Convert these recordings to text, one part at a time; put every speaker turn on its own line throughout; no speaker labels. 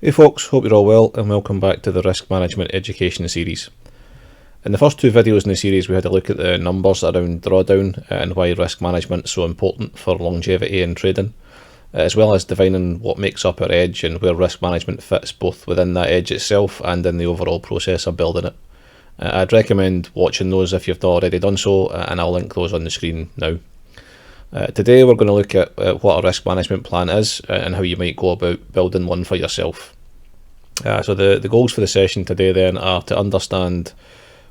Hey folks, hope you're all well and welcome back to the Risk Management Education series. In the first two videos in the series we had a look at the numbers around drawdown and why risk management is so important for longevity in trading, as well as defining what makes up our edge and where risk management fits both within that edge itself and in the overall process of building it. I'd recommend watching those if you've not already done so, and I'll link those on the screen now. Today we're going to look at what a risk management plan is and how you might go about building one for yourself. So the goals for the session today then are to understand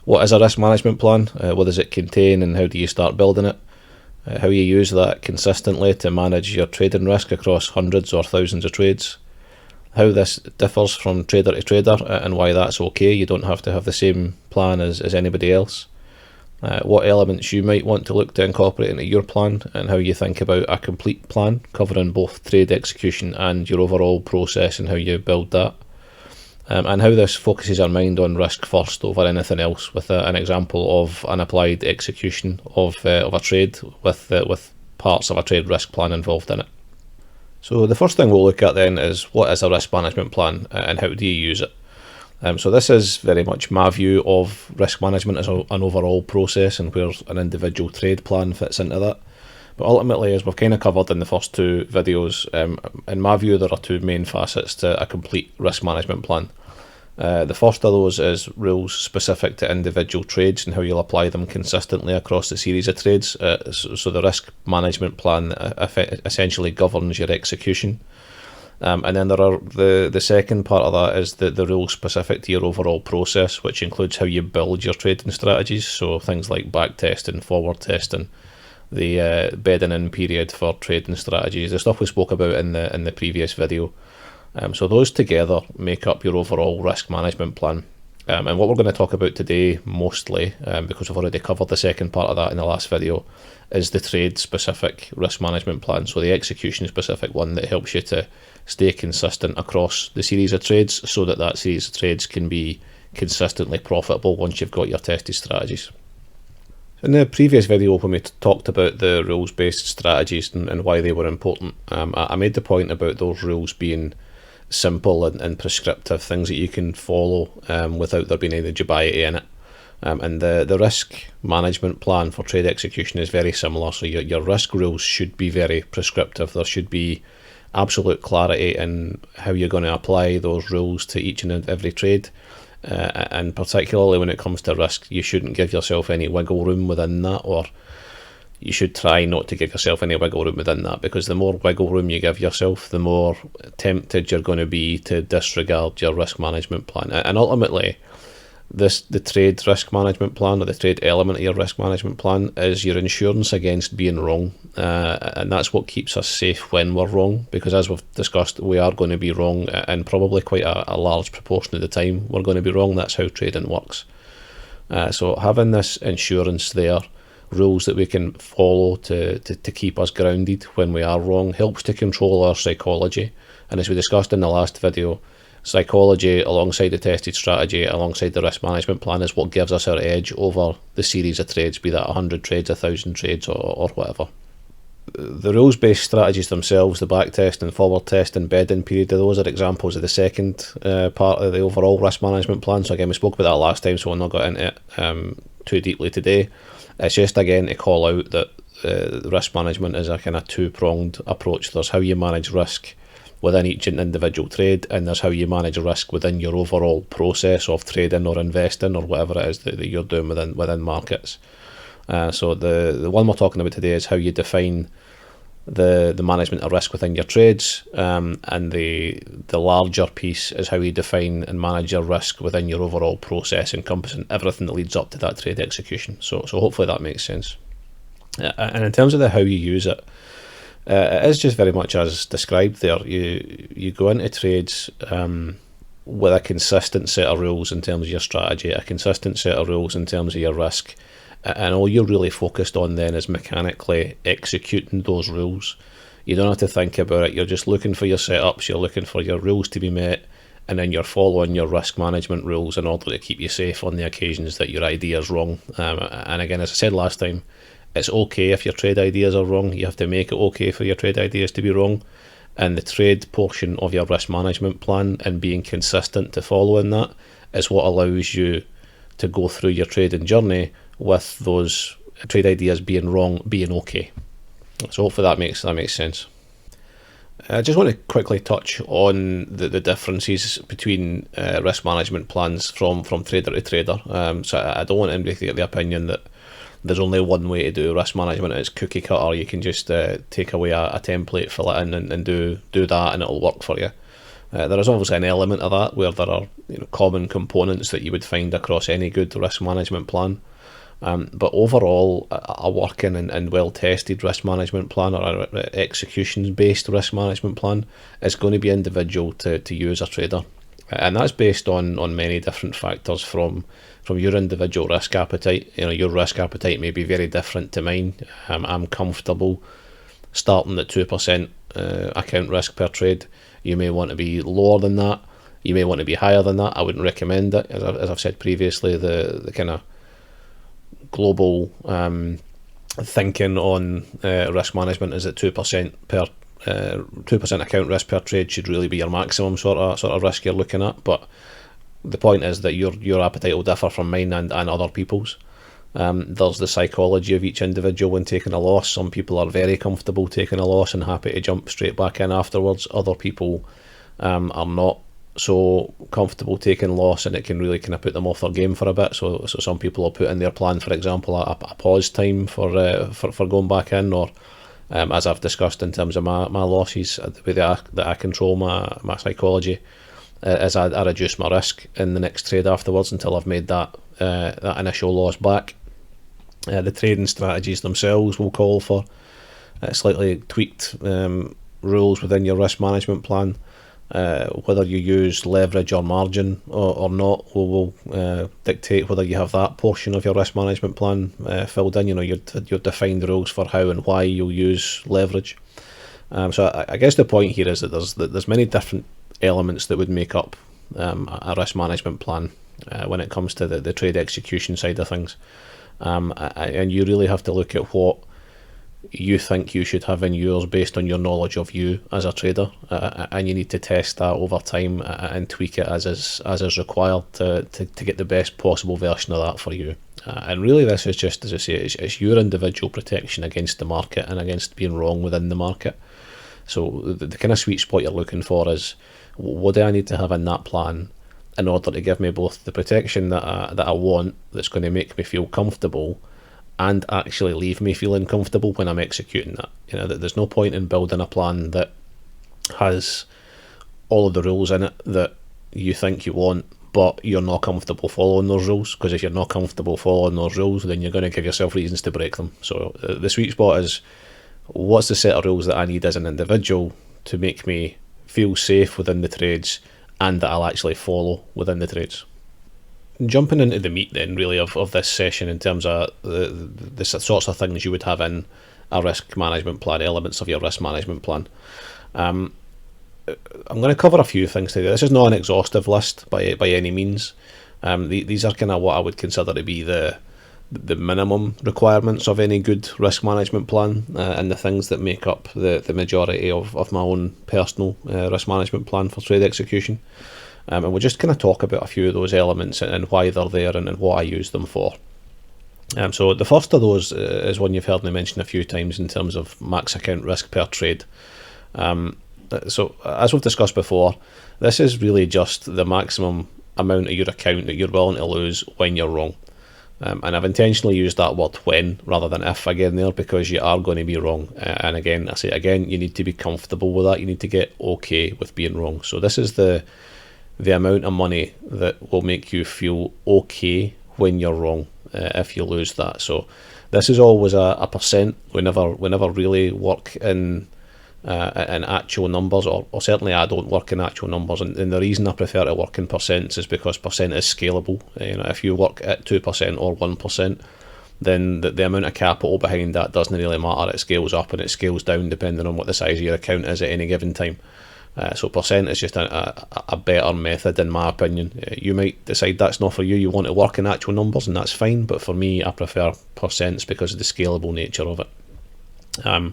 what is a risk management plan, what does it contain and how do you start building it, how you use that consistently to manage your trading risk across hundreds or thousands of trades, how this differs from trader to trader and why that's okay, you don't have to have the same plan as anybody else. What elements you might want to look to incorporate into your plan and how you think about a complete plan covering both trade execution and your overall process and how you build that, and how this focuses our mind on risk first over anything else, with an example of an applied execution of a trade with parts of a trade risk plan involved in it. So the first thing we'll look at then is what is a risk management plan and how do you use it. So this is very much my view of risk management as an overall process and where an individual trade plan fits into that. But ultimately, as we've kind of covered in the first two videos, in my view there are two main facets to a complete risk management plan. The first of those is rules specific to individual trades and how you'll apply them consistently across the series of trades. So the risk management plan essentially governs your execution. And then there are the second part of that is the rules specific to your overall process, which includes how you build your trading strategies. So things like back testing, forward testing, the bedding in period for trading strategies, the stuff we spoke about in the previous video. So those together make up your overall risk management plan. And what we're going to talk about today mostly, because we've already covered the second part of that in the last video, is the trade specific risk management plan. So the execution specific one that helps you to stay consistent across the series of trades so that series of trades can be consistently profitable once you've got your tested strategies. In the previous video when we talked about the rules based strategies and why they were important, I made the point about those rules being simple and prescriptive, things that you can follow without there being any dubiety in it. And the risk management plan for trade execution is very similar. So your risk rules should be very prescriptive. There should be absolute clarity in how you're going to apply those rules to each and every trade. And particularly when it comes to risk, you shouldn't give yourself any wiggle room within that, or you should try not to give yourself any wiggle room within that, because the more wiggle room you give yourself, the more tempted you're going to be to disregard your risk management plan. And ultimately, the trade risk management plan, or the trade element of your risk management plan, is your insurance against being wrong. And that's what keeps us safe when we're wrong, because as we've discussed, we are going to be wrong, and probably quite a large proportion of the time we're going to be wrong. That's how trading works. So having this insurance there, rules that we can follow to keep us grounded when we are wrong, helps to control our psychology. And as we discussed in the last video, psychology alongside the tested strategy, alongside the risk management plan, is what gives us our edge over the series of trades, be that 100 trades, 1,000 trades or whatever. The rules based strategies themselves, the back test and forward test and bedding period, those are examples of the second part of the overall risk management plan. So again, we spoke about that last time, so we'll not go into it too deeply today. It's just again to call out that risk management is a kind of two-pronged approach. There's how you manage risk within each individual trade, and there's how you manage risk within your overall process of trading or investing or whatever it is that you're doing within markets. So the one we're talking about today is how you define the management of risk within your trades, and the larger piece is how you define and manage your risk within your overall process, encompassing everything that leads up to that trade execution. So hopefully that makes sense. And in terms of how you use it, it is just very much as described there. You go into trades with a consistent set of rules in terms of your strategy, a consistent set of rules in terms of your risk, and all you're really focused on then is mechanically executing those rules. You don't have to think about it, you're just looking for your setups, you're looking for your rules to be met, and then you're following your risk management rules in order to keep you safe on the occasions that your idea is wrong. And again, as I said last time, it's okay if your trade ideas are wrong. You have to make it okay for your trade ideas to be wrong. And the trade portion of your risk management plan and being consistent to following that is what allows you to go through your trading journey with those trade ideas being wrong, being okay. So hopefully that makes sense. I just want to quickly touch on the differences between risk management plans from trader to trader. So I don't want anybody to get the opinion that there's only one way to do risk management. It's cookie cutter. You can just take away a template, fill it in, and do that, and it'll work for you. There is obviously an element of that where there are common components that you would find across any good risk management plan. But overall, a working and well-tested risk management plan, or an execution-based risk management plan, is going to be individual to you as a trader. And that's based on many different factors from your individual risk appetite. Your risk appetite may be very different to mine. I'm comfortable starting at 2% account risk per trade. You may want to be lower than that. You may want to be higher than that. I wouldn't recommend it. As I've said previously, the kind of global thinking on risk management is that 2% per 2% account risk per trade should really be your maximum sort of risk you're looking at. But the point is that your appetite will differ from mine and other people's. There's the psychology of each individual when taking a loss. Some people are very comfortable taking a loss and happy to jump straight back in afterwards. Other people are not so comfortable taking loss, and it can really kind of put them off their game for a bit. So some people will put in their plan, for example, a pause time for going back in, or as I've discussed in terms of my losses, the way that I control my psychology is I reduce my risk in the next trade afterwards until I've made that initial loss back. The trading strategies themselves will call for slightly tweaked rules within your risk management plan. Whether you use leverage or margin or not will dictate whether you have that portion of your risk management plan filled in. Your defined rules for how and why you'll use leverage. So I guess the point here is that there's many different elements that would make up a risk management plan when it comes to the trade execution side of things. And you really have to look at what you think you should have in yours based on your knowledge of you as a trader, and you need to test that over time and tweak it as is required to get the best possible version of that for you. And really this is just, as I say, it's your individual protection against the market and against being wrong within the market. So the kind of sweet spot you're looking for is, what do I need to have in that plan in order to give me both the protection that I want, that's going to make me feel comfortable, and actually leave me feeling comfortable when I'm executing that. That there's no point in building a plan that has all of the rules in it that you think you want, but you're not comfortable following those rules, because if you're not comfortable following those rules, then you're going to give yourself reasons to break them. So the sweet spot is, what's the set of rules that I need as an individual to make me feel safe within the trades and that I'll actually follow within the trades. Jumping into the meat then really of this session in terms of the sorts of things you would have in a risk management plan, elements of your risk management plan. I'm going to cover a few things today. This is not an exhaustive list by any means. These are kind of what I would consider to be the minimum requirements of any good risk management plan, and the things that make up the majority of my own personal risk management plan for trade execution. And we'll just kind of talk about a few of those elements and why they're there and what I use them for. So the first of those is one you've heard me mention a few times in terms of max account risk per trade. So as we've discussed before, this is really just the maximum amount of your account that you're willing to lose when you're wrong. And I've intentionally used that word when rather than if again there, because you are going to be wrong. And again, I say again, you need to be comfortable with that. You need to get okay with being wrong. So this is the amount of money that will make you feel okay when you're wrong, if you lose that. So this is always a percent. We never really work in actual numbers, or certainly I don't work in actual numbers, and the reason I prefer to work in percents is because percent is scalable. If you work at 2% or 1%, then the amount of capital behind that doesn't really matter. It scales up and it scales down depending on what the size of your account is at any given time. So percent is just a better method in my opinion. You might decide that's not for you. You want to work in actual numbers, and that's fine, but for me I prefer percents because of the scalable nature of it. So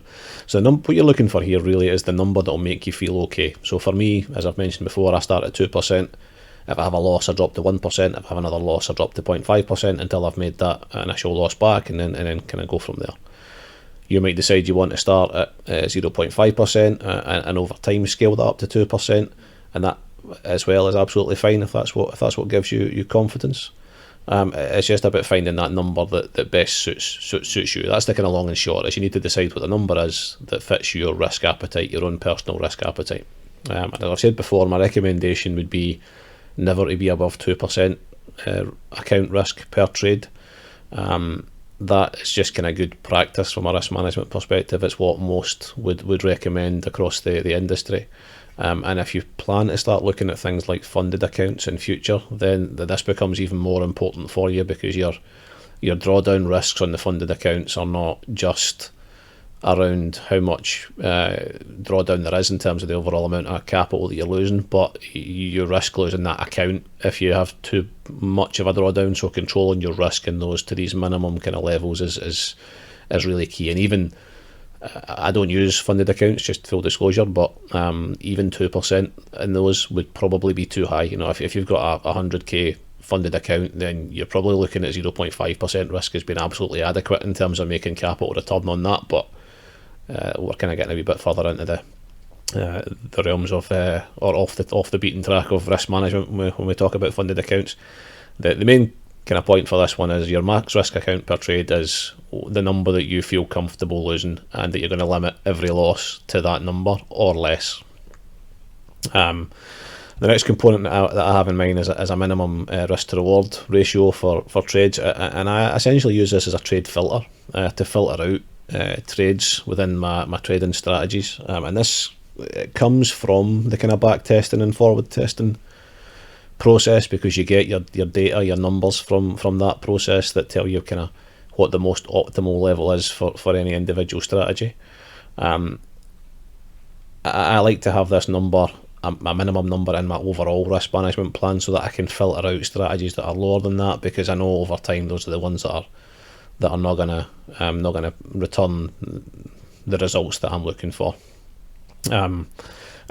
what you're looking for here really is the number that will make you feel okay. So for me, as I've mentioned before, I start at 2%. If I have a loss, I drop to 1%. If I have another loss, I drop to 0.5% until I've made that initial loss back, and then kind of go from there. You might decide you want to start at 0.5% and over time scale that up to 2%, and that as well is absolutely fine if that's what gives you confidence. It's just about finding that number that best suits you. That's the kind of long and short, is you need to decide what the number is that fits your risk appetite, your own personal risk appetite. And as I've said before, my recommendation would be never to be above 2% account risk per trade. That is just kind of good practice from a risk management perspective. It's what most would recommend across the industry. And if you plan to start looking at things like funded accounts in future, then this becomes even more important for you, because your drawdown risks on the funded accounts are not just around how much drawdown there is in terms of the overall amount of capital that you're losing, but you risk losing that account if you have too much of a drawdown. So controlling your risk in those to these minimum kind of levels is really key. And even I don't use funded accounts, just full disclosure, but even 2% in those would probably be too high. If you've got a 100k funded account, then you're probably looking at 0.5% risk as being absolutely adequate in terms of making capital return on that. But we're kind of getting a wee bit further into the realms of or off the beaten track of risk management when we talk about funded accounts. The main kind of point for this one is your max risk account per trade is the number that you feel comfortable losing, and that you're going to limit every loss to that number or less. The next component that I have in mind is a minimum risk to reward ratio for trades, and I essentially use this as a trade filter to filter out trades within my trading strategies, and this comes from the kind of back testing and forward testing process, because you get your data, your numbers from that process that tell you kind of what the most optimal level is for any individual strategy. I like to have this number, a minimum number, in my overall risk management plan, so that I can filter out strategies that are lower than that, because I know over time those are the ones that are not gonna return the results that I'm looking for.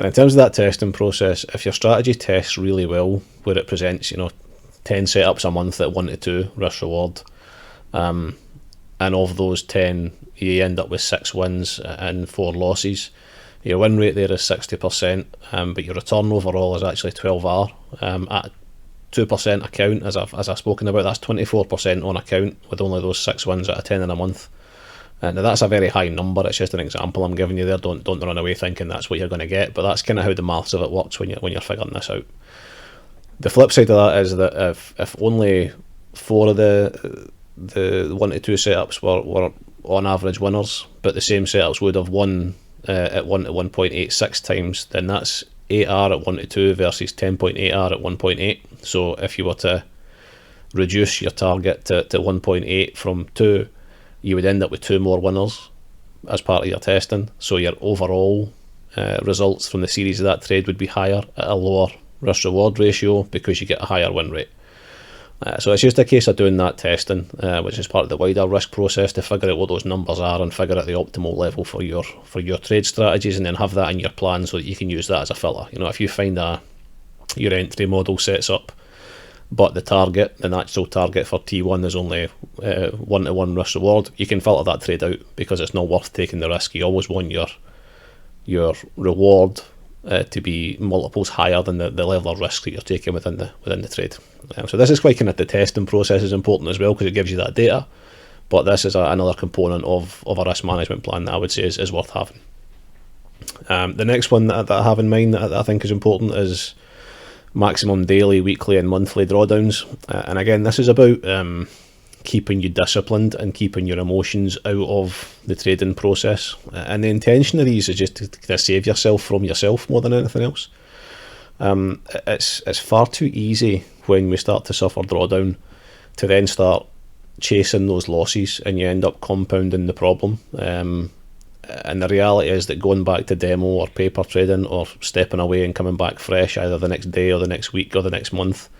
And in terms of that testing process, if your strategy tests really well, where it presents 10 setups a month at 1 to 2 risk reward, and of those 10 you end up with 6 wins and 4 losses, your win rate there is 60%, but your return overall is actually 12R. At 2% account, as I've spoken about, that's 24% on account with only those 6 wins out of 10 in a month. Now that's a very high number. It's just an example I'm giving you there. Don't run away thinking that's what you're going to get, but that's kind of how the maths of it works when you're figuring this out. The flip side of that is that if only 4 of the 1 to 2 setups were on average winners, but the same setups would have won at 1 to 1.86 times, then that's 8R at 1 to 2 versus 10.8R at 1.8. So if you were to reduce your target to 1.8 from 2, you would end up with 2 more winners as part of your testing. So your overall results from the series of that trade would be higher at a lower risk reward ratio, because you get a higher win rate. So it's just a case of doing that testing, which is part of the wider risk process, to figure out what those numbers are and figure out the optimal level for your trade strategies, and then have that in your plan so that you can use that as a filter. If you find your entry model sets up, but the actual target for T1 is only 1 to 1 risk reward, you can filter that trade out, because it's not worth taking the risk. You always want your reward to be multiples higher than the level of risk that you're taking within the trade. So this is quite kind of the testing process is important as well, because it gives you that data, but this is another component of a risk management plan that I would say is worth having. The next one that I have in mind that I think is important is maximum daily, weekly and monthly drawdowns, and again this is about keeping you disciplined and keeping your emotions out of the trading process, and the intention of these is just to kind of save yourself from yourself more than anything else. It's far too easy when we start to suffer drawdown to then start chasing those losses, and you end up compounding the problem. And the reality is that going back to demo or paper trading, or stepping away and coming back fresh either the next day or the next week or the next month,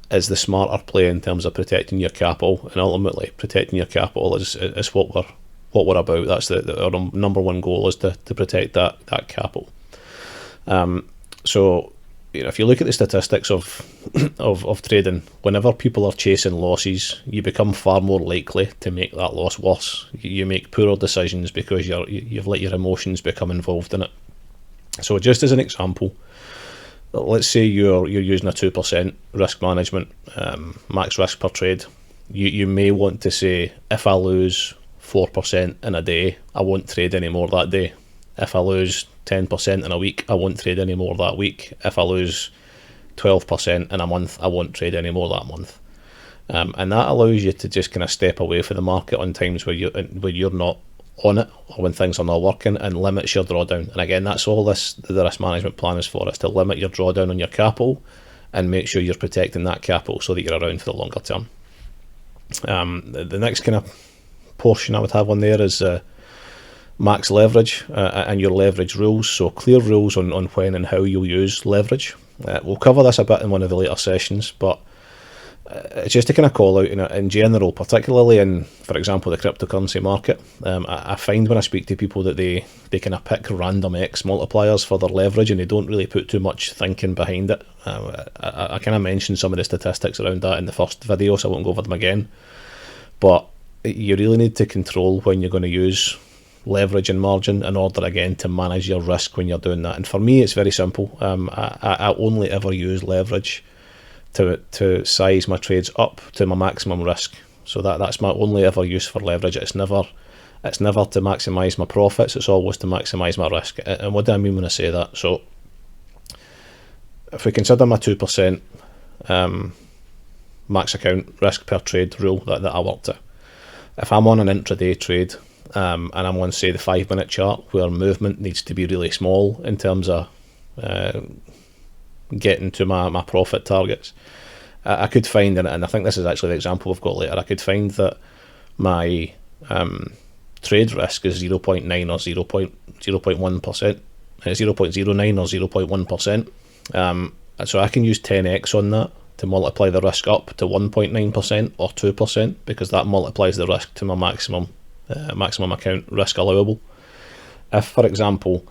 is the smarter play in terms of protecting your capital. And ultimately protecting your capital is what what we're about. That's our number one goal, is to protect that capital. So, if you look at the statistics of trading, whenever people are chasing losses, you become far more likely to make that loss worse. You make poorer decisions because you've let your emotions become involved in it. So, just as an example, let's say you're using a 2% risk management, max risk per trade. You may want to say, if I lose 4% in a day, I won't trade anymore that day. If I lose 10% in a week, I won't trade anymore that week. If I lose 12% in a month, I won't trade anymore that month. And that allows you to just kind of step away from the market on times where you're not on it, or when things are not working, and limits your drawdown. And again, that's all the risk management plan is for, is to limit your drawdown on your capital and make sure you're protecting that capital so that you're around for the longer term. The next kind of portion I would have on there is max leverage and your leverage rules. So clear rules on when and how you'll use leverage. We'll cover this a bit in one of the later sessions, but it's just to kind of call out, in general, particularly in, for example, the cryptocurrency market. I find when I speak to people that they kind of pick random X multipliers for their leverage, and they don't really put too much thinking behind it. I kind of mentioned some of the statistics around that in the first video, so I won't go over them again. But you really need to control when you're going to use leverage and margin in order, again, to manage your risk when you're doing that. And for me, it's very simple. I only ever use leverage to size my trades up to my maximum risk. So that's my only ever use for leverage. It's never to maximize my profits. It's always to maximize my risk. And what do I mean when I say that? So if we consider my 2% max account risk per trade rule that I work to, if I'm on an intraday trade and I'm on, say, the 5-minute chart, where movement needs to be really small in terms of getting to my profit targets, I could find, and I think this is actually the example we've got later, I could find that my trade risk is 0.9 or 0.1%, 0.09 or 0.1%. So I can use 10x on that to multiply the risk up to 1.9% or 2%, because that multiplies the risk to my maximum account risk allowable. If, for example,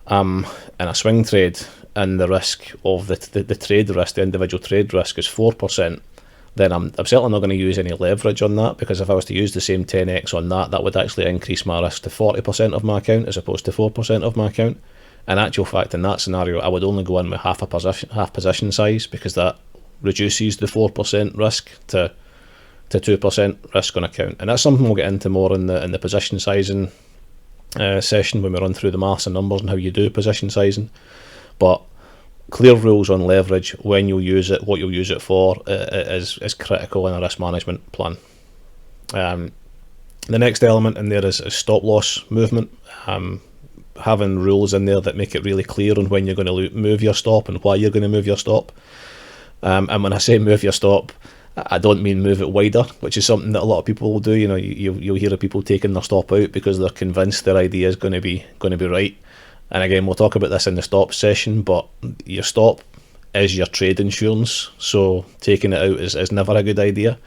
I'm in a swing trade and the risk of the trade risk, the individual trade risk, is 4%, then I'm certainly not going to use any leverage on that, because if I was to use the same 10x on that would actually increase my risk to 40% of my account as opposed to 4% of my account. In actual fact, in that scenario, I would only go in with half position size, because that reduces the 4% risk to 2% risk on account. And that's something we'll get into more in the position sizing session, when we run through the maths and numbers and how you do position sizing. But clear rules on leverage, when you'll use it, what you'll use it for, is critical in a risk management plan. The next element in there is stop loss movement. Having rules in there that make it really clear on when you're going to move your stop and why you're going to move your stop. And when I say move your stop, I don't mean move it wider, which is something that a lot of people will do. You'll hear of people taking their stop out because they're convinced their idea is going to be right. And again, we'll talk about this in the stop session, but your stop is your trade insurance, so taking it out is never a good idea.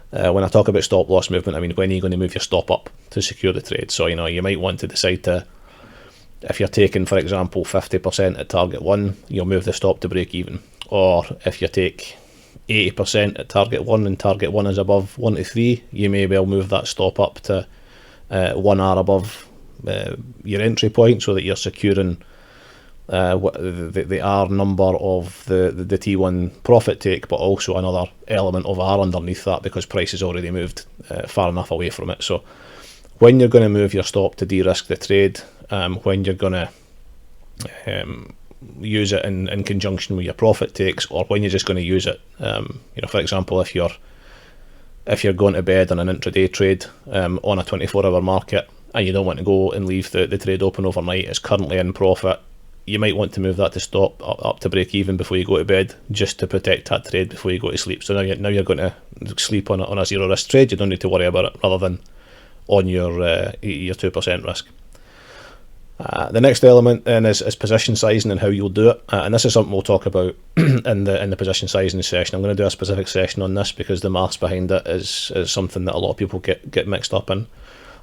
When I talk about stop loss movement, I mean when are you going to move your stop up to secure the trade. So you might want to decide to, if you're taking, for example, 50% at target 1, you'll move the stop to break even. Or if you take 80% at target 1 and target 1 is above 1 to 3, you may well move that stop up to 1 hour above your entry point, so that you're securing the R number of the T1 profit take, but also another element of R underneath that, because price has already moved far enough away from it. So when you're going to move your stop to de-risk the trade, when you're going to use it in conjunction with your profit takes, or when you're just going to use it, for example, if you're going to bed on an intraday trade on a 24-hour market, and you don't want to go and leave the trade open overnight, it's currently in profit, you might want to move that to stop up to break even before you go to bed, just to protect that trade before you go to sleep. So now you're going to sleep on a zero risk trade. You don't need to worry about it, rather than on your 2% risk. The next element then is position sizing and how you'll do it, and this is something we'll talk about in the position sizing session. I'm going to do a specific session on this, because the maths behind it is something that a lot of people get mixed up in.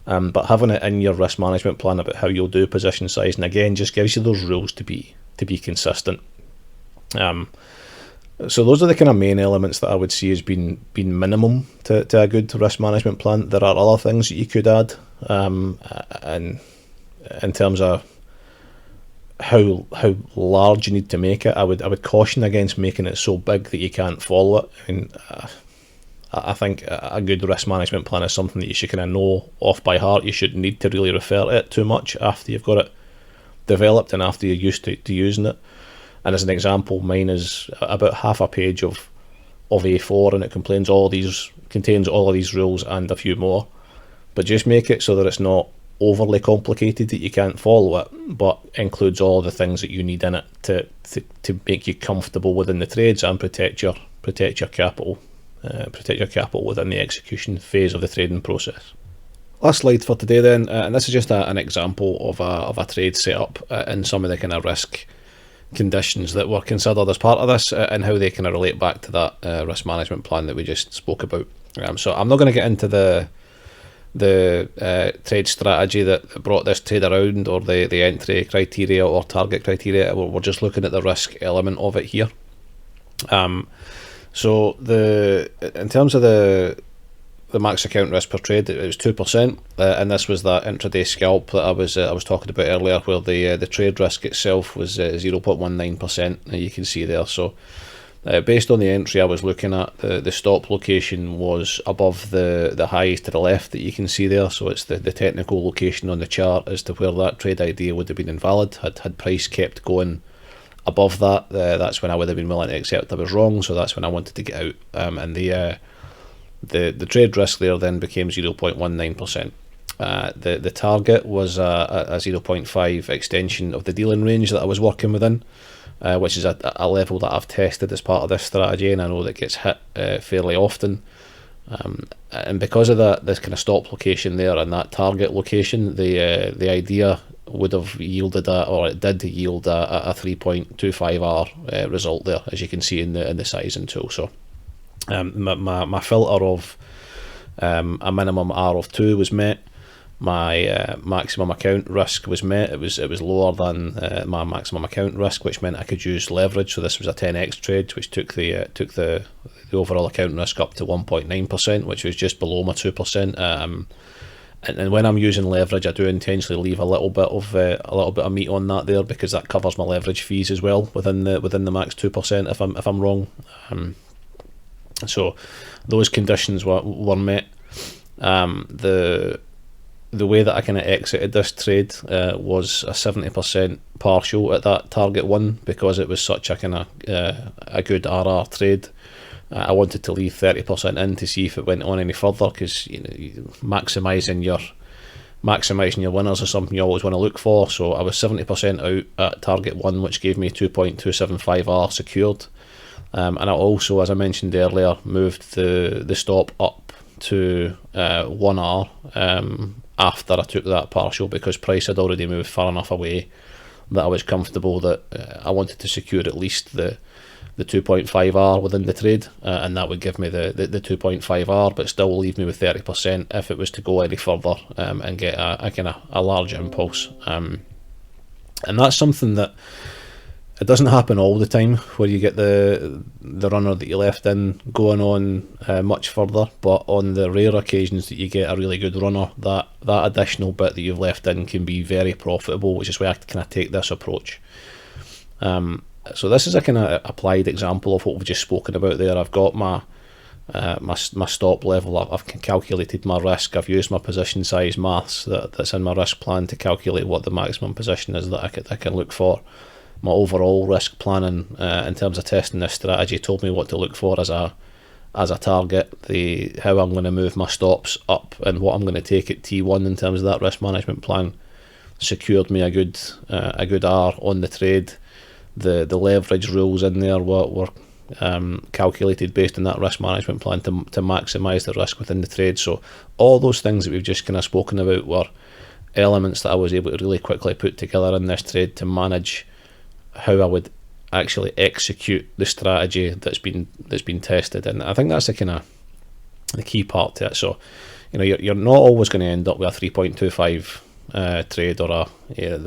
But having it in your risk management plan about how you'll do position size, and again, just gives you those rules to be consistent. So those are the kind of main elements that I would see as being minimum to a good risk management plan. There are other things that you could add, and in terms of how large you need to make it, I would caution against making it so big that you can't follow it. I mean, I think a good risk management plan is something that you should kind of know off by heart. You shouldn't need to really refer to it too much after you've got it developed and after you're used to using it. And as an example, mine is about half a page of A4, and it contains all of these rules and a few more. But just make it so that it's not overly complicated that you can't follow it, but includes all the things that you need in it to make you comfortable within the trades and protect your capital within the execution phase of the trading process. Last slide for today then, and this is just an example of a trade setup and some of the kind of risk conditions that were considered as part of this, and how they kind of relate back to that risk management plan that we just spoke about. So I'm not going to get into the trade strategy that brought this trade around, or the entry criteria or target criteria. We're just looking at the risk element of it here. So in terms of the max account risk per trade, it was 2%, and this was that intraday scalp that I was talking about earlier, where the trade risk itself was 0.19%. You can see there. So based on the entry I was looking at, the stop location was above the highs to the left that you can see there. So it's the technical location on the chart as to where that trade idea would have been invalid. Had price kept going above that, that's when I would have been willing to accept I was wrong. So that's when I wanted to get out, and the trade risk there then became 0.19%. The target was a 0.5 extension of the dealing range that I was working within, which is a level that I've tested as part of this strategy, and I know that gets hit fairly often. And because of this kind of stop location there and that target location, the idea would have yielded it did yield a 3.25R result there, as you can see in the sizing tool. So my filter of a minimum R of 2 was met. My maximum account risk was met. It was lower than my maximum account risk, which meant I could use leverage. So this was a 10x trade, which took the overall account risk up to 1.9%, which was just below my 2%. And when I'm using leverage, I do intentionally leave a little bit of meat on that there, because that covers my leverage fees as well within the max 2% if I'm wrong. So those conditions were met. The way that I kind of exited this trade was a 70% partial at that target one, because it was such a kind of a good RR trade. I wanted to leave 30% in to see if it went on any further, because maximising your winners is something you always want to look for. So I was 70% out at target one, which gave me 2.275R secured. And I also, as I mentioned earlier, moved the stop up to 1R after I took that partial, because price had already moved far enough away that I was comfortable that I wanted to secure at least the 2.5R within the trade, and that would give me the 2.5R, but still leave me with 30% if it was to go any further and get a kind of a large impulse. And that's something that it doesn't happen all the time, where you get the runner that you left in going on much further, but on the rare occasions that you get a really good runner, that additional bit that you've left in can be very profitable, which is why I kind of take this approach. So this is a kind of applied example of what we've just spoken about there. I've got my stop level, I've calculated my risk, I've used my position size maths that's in my risk plan to calculate what the maximum position is that I can look for. My overall risk planning in terms of testing this strategy told me what to look for as a target, how I'm going to move my stops up, and what I'm going to take at T1 in terms of that risk management plan secured me a good R on the trade. The leverage rules in there were calculated based on that risk management plan to maximise the risk within the trade. So all those things that we've just kind of spoken about were elements that I was able to really quickly put together in this trade to manage how I would actually execute the strategy that's been tested. And I think that's the key part to it. So you're not always going to end up with a 3.25 trade, or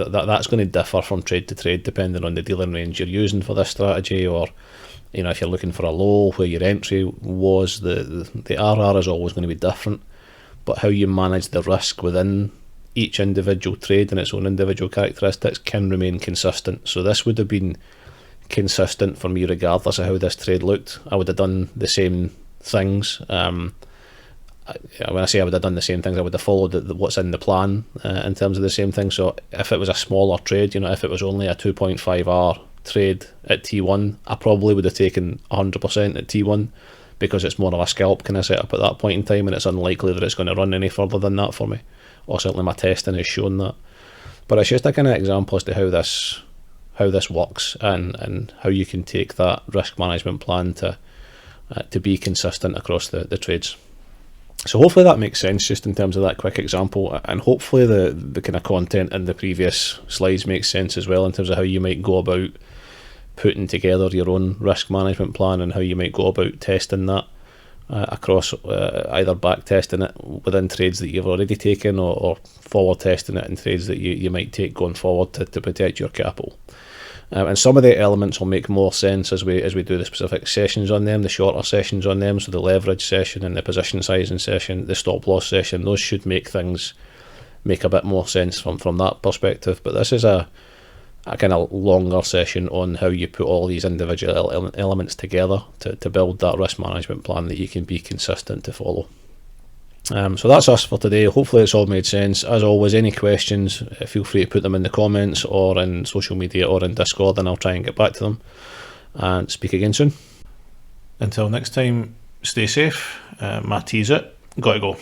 that's going to differ from trade to trade depending on the dealing range you're using for this strategy, or if you're looking for a low where your entry was, the RR is always going to be different, but how you manage the risk within each individual trade and its own individual characteristics can remain consistent. So this would have been consistent for me regardless of how this trade looked. I would have done the same things. When I say I would have done the same things, I would have followed what's in the plan in terms of the same thing. So if it was a smaller trade, if it was only a 2.5R trade at T1, I probably would have taken 100% at T1, because it's more of a scalp kind of setup at that point in time, and it's unlikely that it's going to run any further than that for me, or certainly my testing has shown that. But it's just a kind of example as to how this works, and how you can take that risk management plan to be consistent across the trades. So hopefully that makes sense just in terms of that quick example, and hopefully the kind of content in the previous slides makes sense as well in terms of how you might go about putting together your own risk management plan, and how you might go about testing that across either back testing it within trades that you've already taken, or forward testing it in trades that you might take going forward to protect your capital. And some of the elements will make more sense as we do the specific sessions on them, the shorter sessions on them. So the leverage session and the position sizing session, the stop loss session, those should make things make a bit more sense from that perspective. But this is a kind of longer session on how you put all these individual elements together to build that risk management plan that you can be consistent to follow. So that's us for today. Hopefully it's all made sense. As always, any questions, feel free to put them in the comments or in social media or in Discord, and I'll try and get back to them. And speak again soon. Until next time, stay safe. My tea's it. Gotta go.